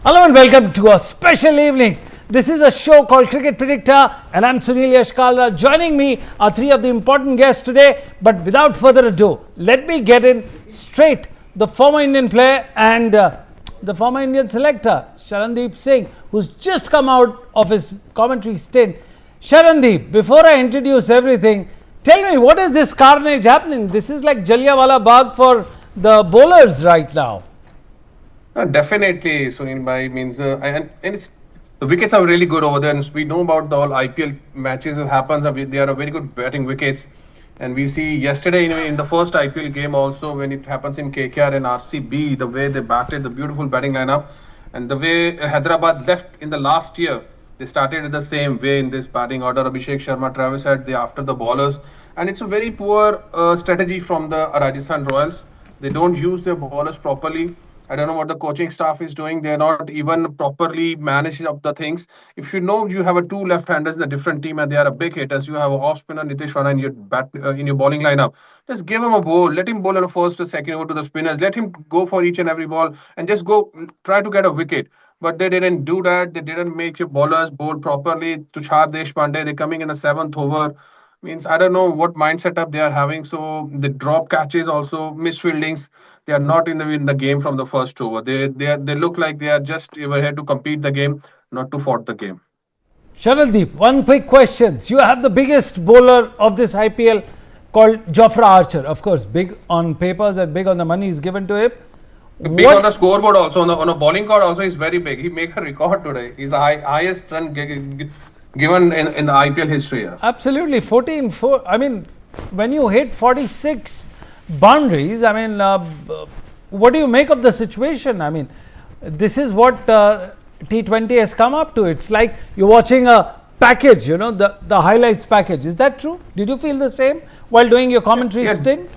Hello and welcome to a special evening. This is a show called Cricket Predictor and I'm Sunil Yashkalra. Joining me are three of the important guests today. But without further ado, let me get in straight the former Indian player and the former Indian selector, Sharandeep Singh, who's just come out of his commentary stint. Sharandeep, before I introduce everything, tell me, what is this carnage happening? This is like Jallianwala Bagh for the bowlers right now. Definitely, Sunil Bhai means and it's, the wickets are really good over there, and we know about the all IPL matches that happens. They are a very good batting wickets, and we see yesterday in the first IPL game also when it happens in KKR and RCB, the way they batted, the beautiful batting lineup, and the way Hyderabad left in the last year. They started the same way in this batting order. Abhishek Sharma, Travis Head, they after the bowlers, and it's a very poor strategy from the Rajasthan Royals. They don't use their bowlers properly. I don't know what the coaching staff is doing. They're not even properly managing up the things. If you know you have a two left-handers in a different team and they are a big hitters, you have a off spinner Nitish Rana in your bowling lineup. Just give him a bowl. Let him bowl in the first or second over to the spinners. Let him go for each and every ball and just go try to get a wicket. But they didn't do that. They didn't make your bowlers bowl properly. Tushar Deshpande, they're coming in the seventh over. Means I don't know what mind setup they are having. So the drop catches also misfieldings. They are not in the game from the first over. They look like they are just here to compete the game, not to fought the game. Sharandeep, one quick question. You have the biggest bowler of this IPL called Jofra Archer. Of course, big on papers and big on the money is given to him. Big on the scoreboard also, on a bowling card also is very big. He make a record today. He's the highest run given in the IPL history. Yeah. Absolutely, 14-4. I mean, when you hit 46 boundaries, I mean, what do you make of the situation? I mean, this is what T20 has come up to. It's like you're watching a package, you know, the highlights package. Is that true? Did you feel the same while doing your commentary stint?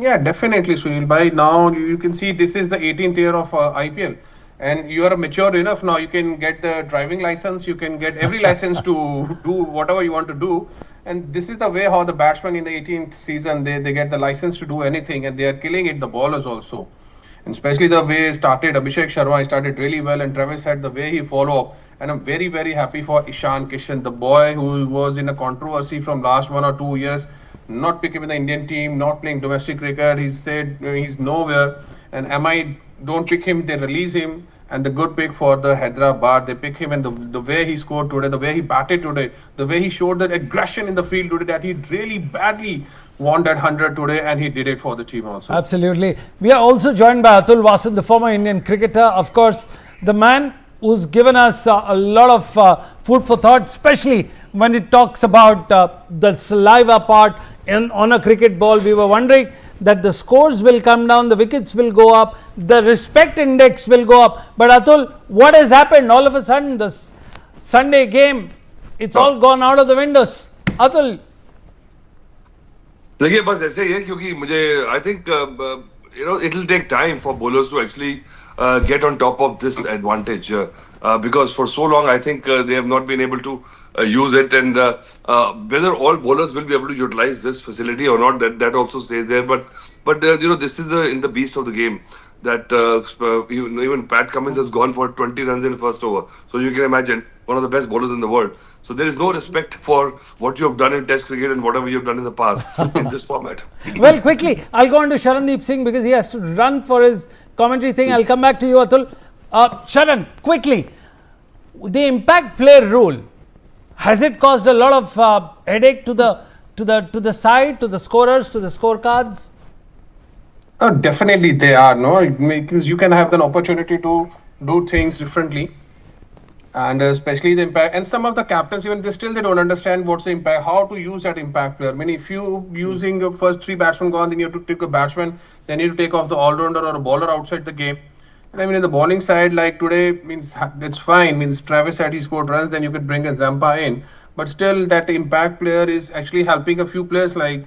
Yeah, definitely, Sunil. By now, you can see this is the 18th year of IPL. And you are mature enough now. You can get the driving license. You can get every license to do whatever you want to do. And this is the way how the batsmen in the 18th season, they get the license to do anything. And they are killing it, the bowlers also. And especially the way it started, Abhishek Sharma started really well. And Travis Head, the way he follow up. And I'm very, very happy for Ishan Kishan, the boy who was in a controversy from last 1 or 2 years. Not picking with the Indian team, not playing domestic cricket. He said he's nowhere. And MI don't pick him, they release him. And the good pick for the Hyderabad, they pick him, and the way he scored today, the way he batted today, the way he showed that aggression in the field today, that he really badly won that 100 today, and he did it for the team also. Absolutely. We are also joined by Atul Vasan, the former Indian cricketer. Of course, the man who's given us a lot of food for thought, especially when it talks about the saliva part on a cricket ball. We were wondering that the scores will come down, the wickets will go up, the respect index will go up. But Atul, what has happened? All of a sudden, this Sunday game, it's all gone out of the windows. Atul. देखिए बस ऐसे ही है क्योंकि मुझे I think it'll take time for bowlers to actually get on top of this advantage because for so long I think they have not been able to use it, and whether all bowlers will be able to utilize this facility or not, that also stays there. But this is in the beast of the game that even Pat Cummins has gone for 20 runs in the first over. So you can imagine, one of the best bowlers in the world. So there is no respect for what you have done in Test cricket and whatever you have done in the past in this format. Well, quickly, I'll go on to Sharandeep Singh because he has to run for his commentary thing. I'll come back to you, Atul. Sharan, quickly, the impact player rule, has it caused a lot of headache to the side, to the scorers, to the scorecards? Oh, definitely they are, no? Because you can have an opportunity to do things differently. And especially the impact. And some of the captains, even they don't understand what's the impact, how to use that impact player. I mean, if you using the first three batsmen gone, then you have to take a batsman, then you need to take off the all-rounder or a bowler outside the game. And I mean, in the bowling side, like today, means it's fine. Means Travis said he scored runs, then you could bring a Zampa in. But still, that impact player is actually helping a few players like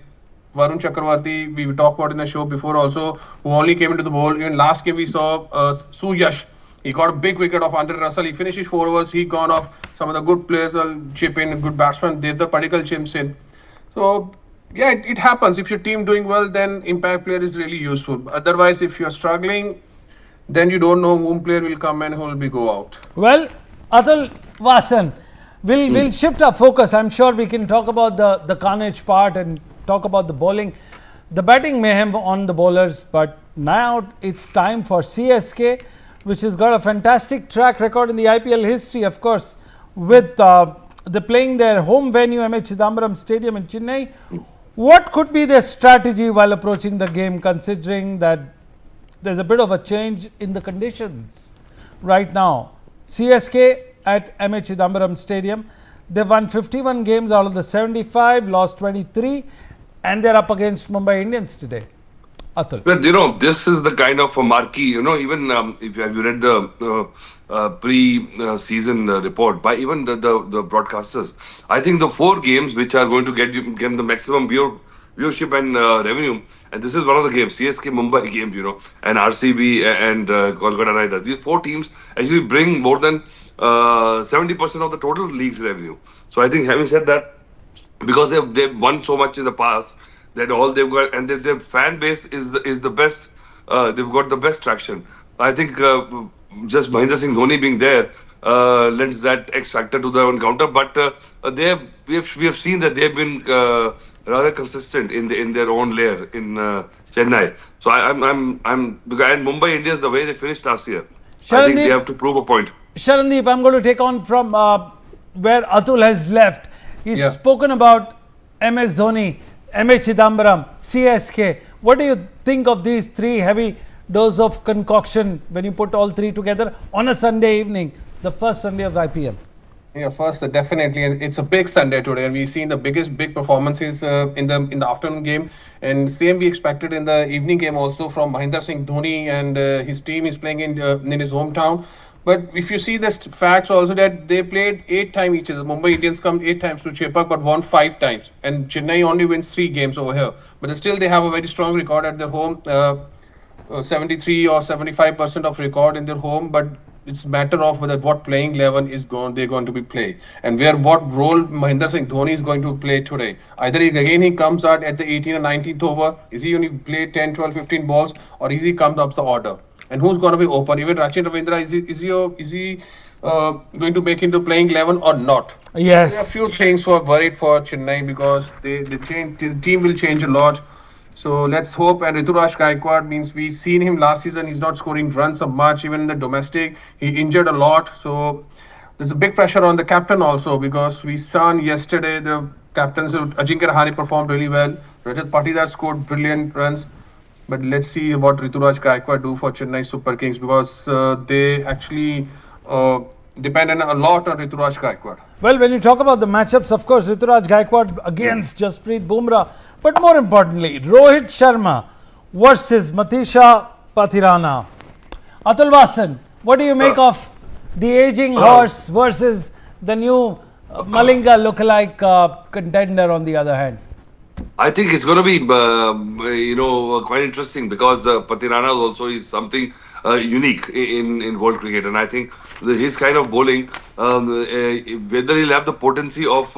Varun Chakravarti, we talked about in the show before also, who only came into the bowl. Even last game we saw Suyash. He got a big wicket off Andre Russell. He finished his 4 overs. He gone off. Some of the good players will chip in, good batsmen. The particle chips in. So yeah, it happens. If your team doing well, then impact player is really useful. Otherwise, if you're struggling, then you don't know whom player will come and who will be go out. Well, Atul Vasan, we'll shift our focus. I'm sure we can talk about the carnage part and talk about the bowling. The batting mayhem on the bowlers, but now it's time for CSK, which has got a fantastic track record in the IPL history, of course, with the playing their home venue, MS Dhoni Stadium in Chennai. What could be their strategy while approaching the game, considering that there's a bit of a change in the conditions right now? CSK at MS Dhoni Stadium, they've won 51 games out of the 75, lost 23, and they're up against Mumbai Indians today. Atul. But this is the kind of a marquee. Even if you have read the pre-season report by even the broadcasters, I think the 4 games which are going to get the maximum viewership and revenue, and this is one of the games, CSK Mumbai games, and RCB and Kolkata Knight Riders. These 4 teams actually bring more than 70% of the total league's revenue. So I think, having said that, because they've won so much in the past, that all they've got, and their fan base is the best. They've got the best traction. I think just Mahendra Singh Dhoni being there lends that X factor to the encounter. But we have seen that they've been rather consistent in their own layer in Chennai. So I'm because, and Mumbai Indians, the way they finished last year, I think they have to prove a point. Sharandeep, I'm going to take on from where Atul has left. He's spoken about MS Dhoni, MS Chidambaram, CSK. What do you think of these 3 heavy dose of concoction when you put all 3 together on a Sunday evening, the first Sunday of the IPL? Yeah, first definitely, it's a big Sunday today, and we've seen the big performances in the afternoon game, and same we expected in the evening game also from Mahendra Singh Dhoni, and his team is playing in his hometown. But if you see the facts also, that they played 8 times each other. Mumbai Indians come 8 times to Chepauk but won 5 times. And Chennai only wins 3 games over here. But still they have a very strong record at their home. 73 or 75% of record in their home. But it's a matter of whether what playing 11 they're going to be play. And what role Mahendra Singh Dhoni is going to play today. Either he comes out at the 18th or 19th over. Is he only play 10, 12, 15 balls? Or is he comes up the order? And who's going to be open? Even Rachin Ravindra, is he going to make into playing 11 or not? Yes. There are a few things for worried for Chennai because the team will change a lot. So let's hope. And Ruturaj Gaikwad means we've seen him last season. He's not scoring runs so much, even in the domestic. He injured a lot. So there's a big pressure on the captain also because we saw yesterday the captains, Ajinkya Rahane performed really well. Rajat Patidar scored brilliant runs. But let's see what Ruturaj Gaikwad do for Chennai Super Kings because they actually depend a lot on Ruturaj Gaikwad. Well, when you talk about the matchups, of course, Ruturaj Gaikwad against Jasprit Bumrah. But more importantly, Rohit Sharma versus Matisha Pathirana. Atul Vasan, what do you make of the aging horse versus the new Malinga lookalike contender on the other hand? I think it's going to be, quite interesting because Pathirana also is something unique in world cricket, and I think his kind of bowling, whether he'll have the potency of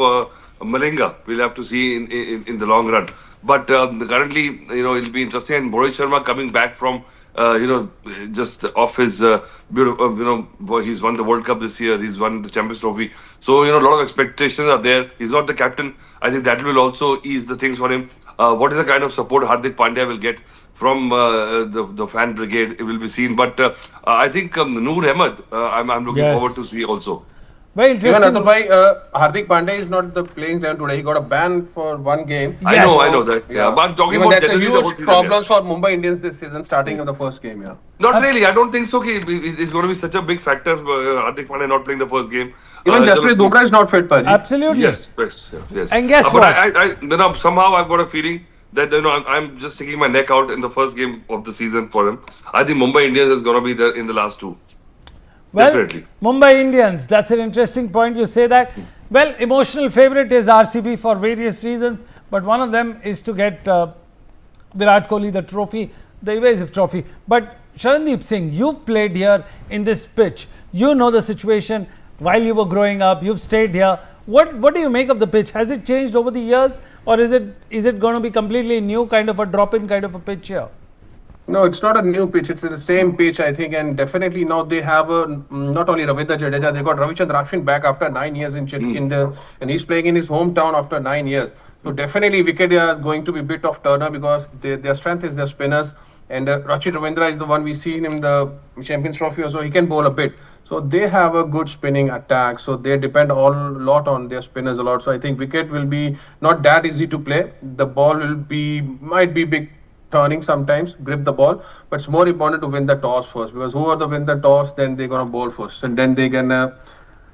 Malinga, we'll have to see in the long run. But currently, it'll be interesting. And Rohit Sharma coming back from just off his beautiful, he's won the World Cup this year, he's won the Champions Trophy. So, a lot of expectations are there. He's not the captain. I think that will also ease the things for him. What is the kind of support Hardik Pandya will get from the fan brigade? It will be seen. But I think Noor Ahmed, I'm looking forward to see also. Very interesting. Even Hardik Pandya is not the playing time today. He got a ban for 1 game. Yes. I know that. Yeah. But I'm talking about that's a huge problem for Mumbai Indians this season, starting in the first game. Yeah. Not really. I don't think so. It's going to be such a big factor. Hardik Pandya not playing the first game. Even Jasprit Bumrah is not fit, Paji. Absolutely. Yes. And guess what? But somehow I've got a feeling that I'm just sticking my neck out in the first game of the season for him. I think Mumbai Indians is going to be there in the last 2. Well, definitely. Mumbai Indians, that's an interesting point you say that. Well, emotional favourite is RCB for various reasons, but one of them is to get Virat Kohli the trophy, the evasive trophy. But Sharandeep Singh, you've played here in this pitch. You know the situation while you were growing up. You've stayed here. What do you make of the pitch? Has it changed over the years, or is it going to be completely new, kind of a drop-in kind of a pitch here? No, it's not a new pitch. It's the same pitch, I think, and definitely now they have not only Ravindra Jadeja, they got Ravichandran Ashwin back after 9 years in the, and he's playing in his hometown after 9 years. So definitely, wicket is going to be a bit of turner because their strength is their spinners, and Rachit Ravindra is the one we seen in the Champions Trophy also. He can bowl a bit. So they have a good spinning attack. So they depend a lot on their spinners a lot. So I think wicket will be not that easy to play. The ball will be might be big turning sometimes, grip the ball, but it's more important to win the toss first because whoever win the toss, then they're gonna bowl first, and then they can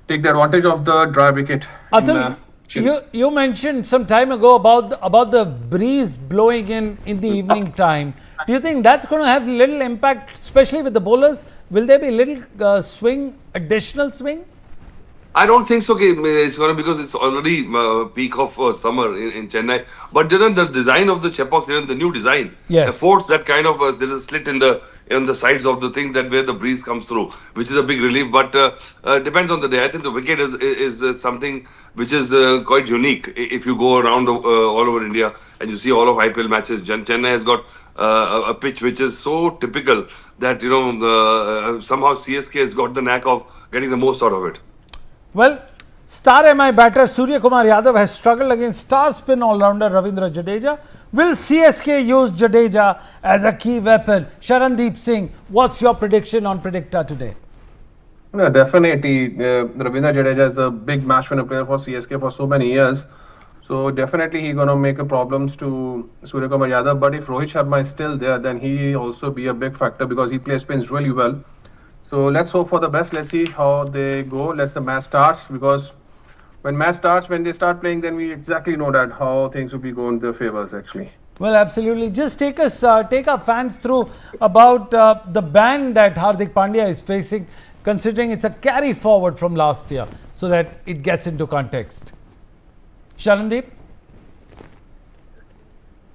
take the advantage of the dry wicket. Atul, you mentioned some time ago about the breeze blowing in the evening time. Do you think that's going to have little impact, especially with the bowlers? Will there be little swing, additional swing? I don't think so. Okay, it's gonna because it's already peak of summer in Chennai. But then the design of the Chepauk, the new design, Yes. affords that kind of there is a slit in the sides of the thing that where the breeze comes through, which is a big relief. But depends on the day. I think the wicket is something which is quite unique. If you go around all over India and you see all of IPL matches, Chennai has got a pitch which is so typical that somehow CSK has got the knack of getting the most out of it. Well, star MI batter Surya Kumar Yadav has struggled against star spin all-rounder Ravindra Jadeja. Will CSK use Jadeja as a key weapon? Sharandeep Singh, what's your prediction on Predictor today? No, definitely. Ravindra Jadeja is a big match winner player for CSK for so many years. So definitely he's gonna make a problems to Surya Kumar Yadav. But if Rohit Sharma is still there, then he also be a big factor because he plays spins really well. So let's hope for the best. Let's see how they go. Let's the match starts because when they start playing, then we exactly know that how things will be going their favors actually. Well, absolutely. Just take our fans through about the ban that Hardik Pandya is facing, considering it's a carry forward from last year, so that it gets into context. Sharandeep?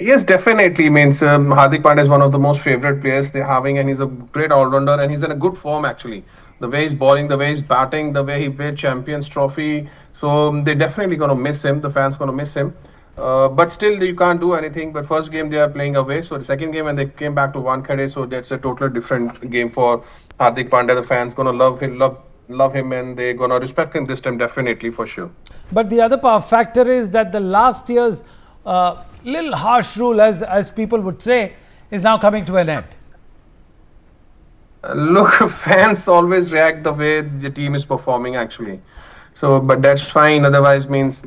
Yes, definitely. Means Hardik Pandya is one of the most favorite players they're having, and he's a great all-rounder, and he's in a good form actually. The way he's bowling, the way he's batting, the way he played Champions Trophy. So they're definitely gonna miss him. The fans gonna miss him. But still, you can't do anything. But first game they are playing away. So the second game, when they came back to Wankhede, so that's a totally different game for Hardik Pandya. The fans gonna love him, and they're gonna respect him this time definitely for sure. But the other factor is that the last year's little harsh rule, as people would say, is now coming to an end. Look, fans always react the way the team is performing actually. So, but that's fine. Otherwise, means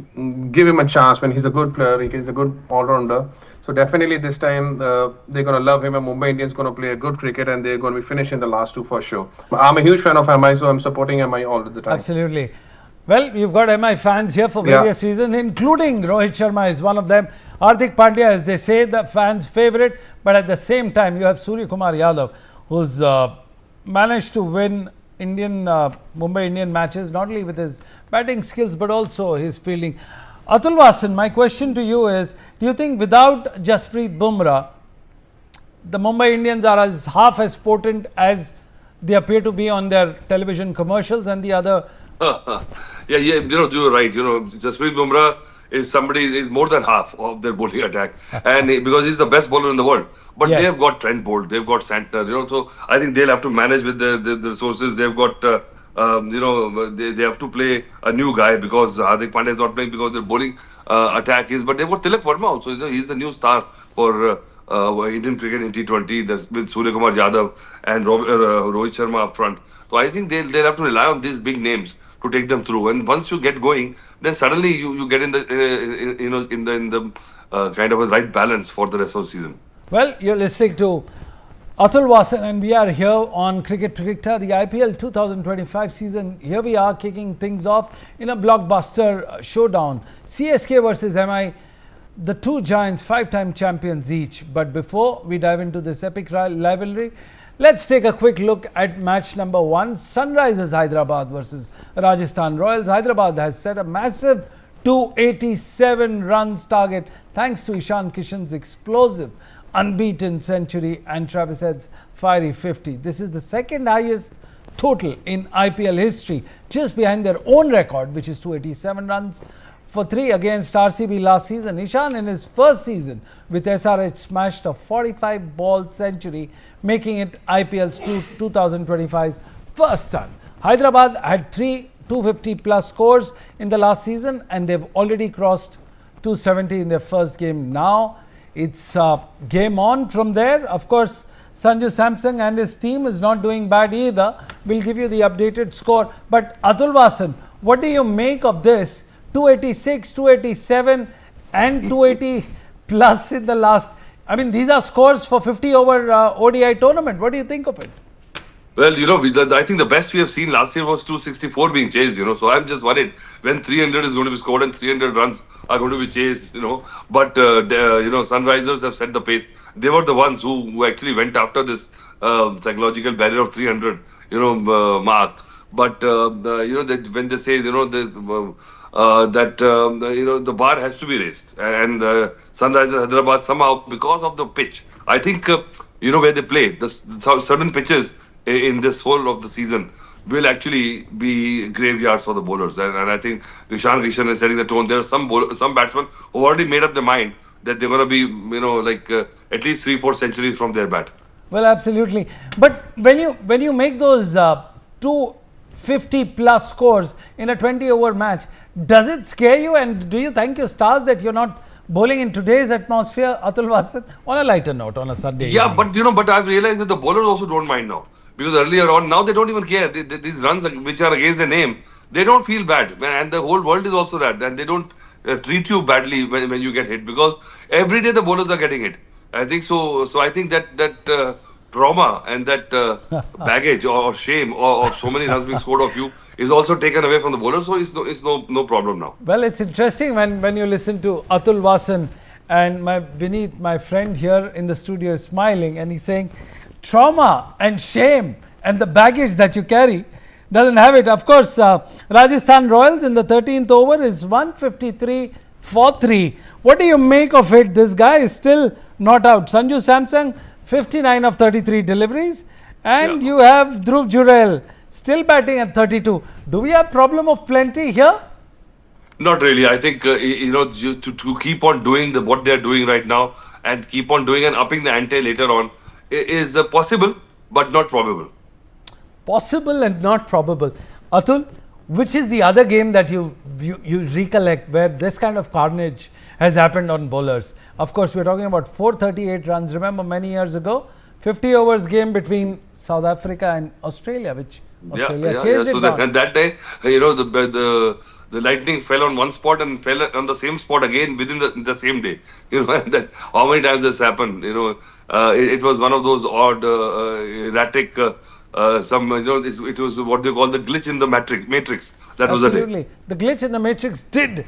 give him a chance. When he's a good player, he's a good all-rounder. So definitely this time they're gonna love him. And Mumbai Indians gonna play a good cricket, and they're gonna be finishing the last two for sure. I'm a huge fan of MI, so I'm supporting MI all the time. Absolutely. Well, you've got MI fans here for various reasons, including Rohit Sharma is one of them. Hardik Pandya, as they say, the fans' favorite. But at the same time, you have Surya Kumar Yadav, who's managed to win Mumbai Indian matches, not only with his batting skills, but also his fielding. Atul Vasan, my question to you is, do you think without Jasprit Bumrah, the Mumbai Indians are half as potent as they appear to be on their television commercials and the other? Yeah, you're right. Jasprit Bumrah is more than half of their bowling attack, and because he's the best bowler in the world. But they have got Trent Bolt, they've got Santner, so I think they'll have to manage with the resources. They've got, they have to play a new guy because Hardik Pandya is not playing because their bowling attack is. But they've got Tilak Verma also. He's the new star for Indian cricket in T20 with Surya Kumar Yadav and Rohit Sharma up front. So I think they'll have to rely on these big names to take them through. And once you get going, then suddenly you get in the kind of a right balance for the rest of the season. Well, you're listening to Atul Vasan, and we are here on Cricket Predictor, the IPL 2025 season. Here we are kicking things off in a blockbuster showdown. CSK versus MI, the two giants, 5-time champions each. But before we dive into this epic rivalry, let's take a quick look at match number 1. Sunrisers Hyderabad versus Rajasthan Royals. Hyderabad has set a massive 287 runs target thanks to Ishan Kishan's explosive unbeaten century and Travis Head's fiery 50. This is the second highest total in IPL history, just behind their own record, which is 287 runs. for 3 against RCB last season. Ishan in his first season with SRH smashed a 45-ball century, making it IPL's 2025's first ton. Hyderabad had 3 250 plus scores in the last season, and they've already crossed 270 in their first game. Now it's game on from there. Of course, Sanju Samson and his team is not doing bad either. We'll give you the updated score. But Atul Vasan, what do you make of this? 286, 287 and 280 plus in the last. I mean, these are scores for 50 over ODI tournament. What do you think of it? Well, I think the best we have seen last year was 264 being chased, So I'm just worried when 300 is going to be scored and 300 runs are going to be chased, But, Sunrisers have set the pace. They were the ones who actually went after this psychological barrier of 300, mark. But, that when they say, the bar has to be raised. And Sunrisers Hyderabad somehow, because of the pitch, I think, where they play, certain pitches in this whole of the season will actually be graveyards for the bowlers, and I think Ishan Kishan is setting the tone. There are some batsmen who already made up their mind that they're going to be at least 3-4 centuries from their bat. Well, absolutely. But when you make those 250 plus scores in a 20 over match, does it scare you, and do you thank your stars that you're not bowling in today's atmosphere, Atul Vasan? On a lighter note, on a Sunday Yeah, evening. but I've realized that the bowlers also don't mind now. Because earlier on, now they don't even care. These runs which are against their name, they don't feel bad. And the whole world is also that. And they don't treat you badly when you get hit. Because every day the bowlers are getting hit. I think so. So I think that trauma and that baggage or shame of so many runs being scored off you is also taken away from the bowlers. So it's no problem now. Well, it's interesting when you listen to Atul Vasan, and Vineet, my friend here in the studio, is smiling and he's saying, trauma and shame and the baggage that you carry doesn't have it. Of course, Rajasthan Royals in the 13th over is 153 for 3. What do you make of it? This guy is still not out. Sanju Samson, 59 of 33 deliveries, and you have Dhruv Jurel still batting at 32. Do we have problem of plenty here? Not really. I think to keep on doing what they're doing right now and keep on doing and upping the ante later on is possible, but not probable. Possible and not probable. Atul, which is the other game that you recollect where this kind of carnage has happened on bowlers? Of course, we're talking about 438 runs. Remember many years ago, 50 overs game between South Africa and Australia, which Australia chased it down. And that day, the lightning fell on one spot and fell on the same spot again within the same day. And that, how many times this happened? It was one of those odd, erratic. It was what they call the glitch in the matrix. That was the day. Absolutely, the glitch in the matrix did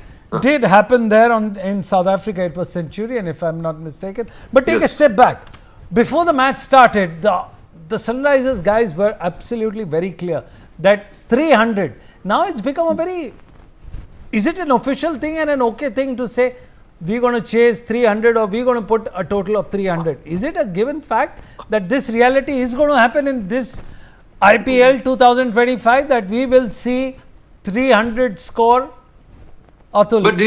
happen there in South Africa. It was Centurion, if I'm not mistaken. But take a step back. Before the match started, the Sunrisers guys were absolutely very clear that 300. Now it's become a very. Is it an official thing and an okay thing to say we're going to chase 300 or we're going to put a total of 300? Is it a given fact that this reality is going to happen in this IPL 2025, that we will see 300 score? Atul. But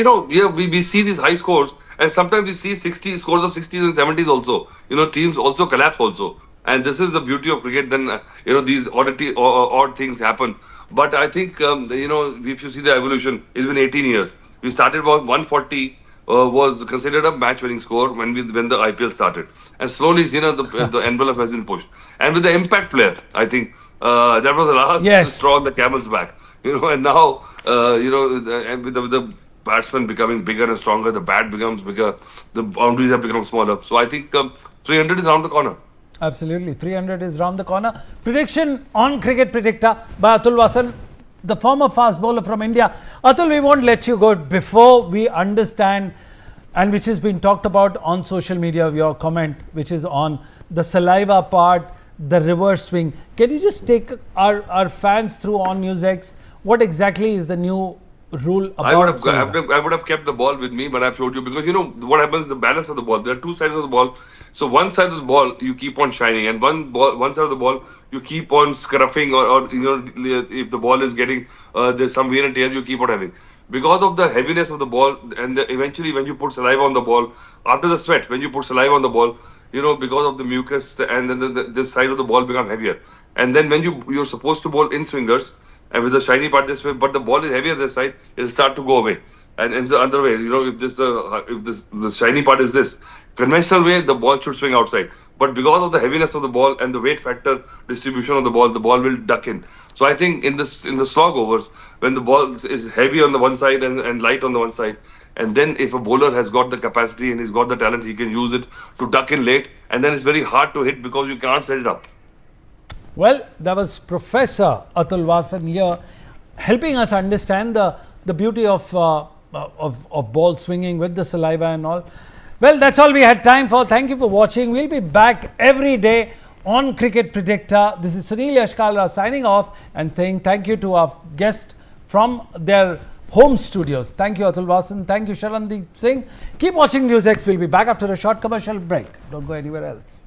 we see these high scores, and sometimes we see 60 scores of 60s and 70s also. Teams also collapse also. And this is the beauty of cricket. Then these odd things happen. But I think if you see the evolution, it's been 18 years. We started with 140 was considered a match-winning score when the IPL started, and slowly the envelope has been pushed. And with the impact player, I think that was the last straw on the camel's back. And now and with the batsman becoming bigger and stronger, the bat becomes bigger, the boundaries have become smaller. So I think 300 is around the corner. Absolutely, 300 is round the corner. Prediction on Cricket Predictor by Atul Vasan, the former fast bowler from India. Atul, we won't let you go before we understand, and which has been talked about on social media, your comment, which is on the saliva part, the reverse swing. Can you just take our fans through on NewsX? What exactly is the new rule about I would have kept the ball with me, but I've showed you, because what happens is the balance of the ball. There are two sides of the ball. So one side of the ball you keep on shining, and one side of the ball you keep on scruffing, or if the ball is getting there's some wear and tear, you keep on having. because of the heaviness of the ball, and eventually when you put saliva on the ball, after the sweat, when you put saliva on the ball, because of the mucus, and then the side of the ball become heavier. And then when you're supposed to bowl in swingers, and with the shiny part this way, but the ball is heavier this side, it'll start to go away. And in the other way, if the shiny part is this conventional way, the ball should swing outside. But because of the heaviness of the ball and the weight factor distribution of the ball will duck in. So I think in the slog overs, when the ball is heavy on the one side and light on the one side, and then if a bowler has got the capacity and he's got the talent, he can use it to duck in late, and then it's very hard to hit because you can't set it up. Well, that was Professor Atul Vasan here, helping us understand the beauty of ball swinging with the saliva and all. Well, that's all we had time for. Thank you for watching. We'll be back every day on Cricket Predictor. This is Sunil Yashkalra signing off and saying thank you to our guest from their home studios. Thank you, Atul Vasan. Thank you, Sharandeep Singh. Keep watching NewsX. We'll be back after a short commercial break. Don't go anywhere else.